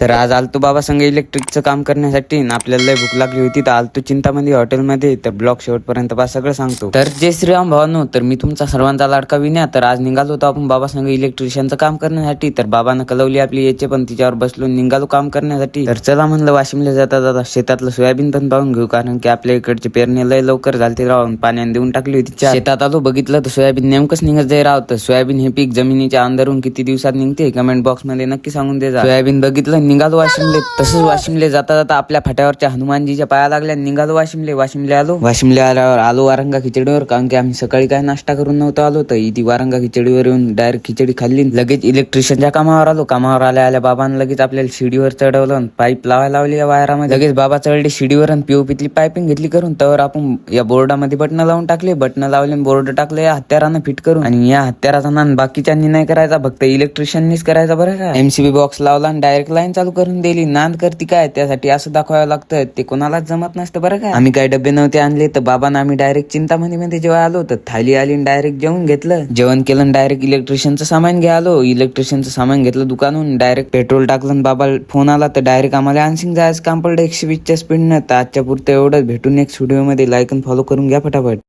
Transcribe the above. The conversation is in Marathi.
तर आज आलतो बाबा संग इलेक्ट्रिकचं काम करण्यासाठी आणि आपल्याला लय भूक लागली होती तर आलतो चिंतामणी हॉटेलमध्ये. तर ब्लॉग शेवटपर्यंत बा सगळं सांगतो. तर जय श्रीराम भावांनो, तर मी तुमचा सर्वांचा लाडका विन्या. तर आज निघालो होतो आपण बाबा संग इलेक्ट्रिशियनचं काम करण्यासाठी. तर बाबानं कलवली आपली याचे पण तिच्यावर बसलो निघालो काम करण्यासाठी. तर चला म्हणलं वाशिमला जाता जाता शेतातलं सोयाबीन पण पाहून घेऊ, कारण की आपल्या इकडचे पेरणी लय लवकर झालते राहून पाण्याने देऊन टाकली होती. शेतात आलो बघितलं तर सोयाबीन नेमकंच निघत जाई राव. तर सोयाबीन हे पीक जमिनीच्या अंदरून किती दिवसात निघते कमेंट बॉक्स मध्ये नक्की सांगून दे. सोयाबीन बघितलं निघालो वाशिमले. तसंच वाशिमले जाता जाता आपल्या फाट्यावरच्या हनुमानजीच्या पाया लागल्या निघालो वाशिमले आलो वारंगा खिचडीवर, कारण की आम्ही सकाळी काय नाश्ता करून नव्हतो आलो. तर इथे वारंगा खिचडीवर येऊन डायरेक्ट खिचडी खाल्ली. लगेच इलेक्ट्रिशियनच्या कामावर आलो. कामावर आल्या बाबांना लगेच आपल्याला शिडीवर चढवलं, पाईप लावायला लावली या वायरामध्ये. लगेच बाबा चढले शिडीवर आणि पीओपीतली पायपिंग घेतली करून. तर आपण या बोर्डामध्ये बटन लावून टाकले, बटन लावले बोर्ड टाकले या हत्यारानं फिट करून. आणि या हत्याराचा नान बाकीच्यांनी नाही करायचा, फक्त इलेक्ट्रिशियननीच करायचा बरं का. एमसीबी बॉक्स लावला आणि डायरेक्ट लाईन चालू करून दिली. नांद करती काय त्यासाठी असं दाखवावं लागतं, ते कोणालाच जमत नसतं बरं का. आम्ही काय डबे नव्हते आणले तर बाबांना आम्ही डायरेक्ट चिंतामणी मध्ये जेव्हा आलो तर थाली आली डायरेक्ट जेवण घेतलं. जेवण केलं डायरेक्ट इलेक्ट्रिशियनचं सामान घ्या आलो. इलेक्ट्रिशियनचं सामान घेतलं दुकानून, डायरेक्ट पेट्रोल टाकलं. बाबा फोन आला तर डायरेक्ट आम्हाला आणसिंग जायचं काम पडलं 120च्या स्पीडनं. तर आजच्या पुरतं एवढं. भेटून नेक्स्ट व्हिडिओ मध्ये. लाईक आणि फॉलो करून घ्या फटाफट.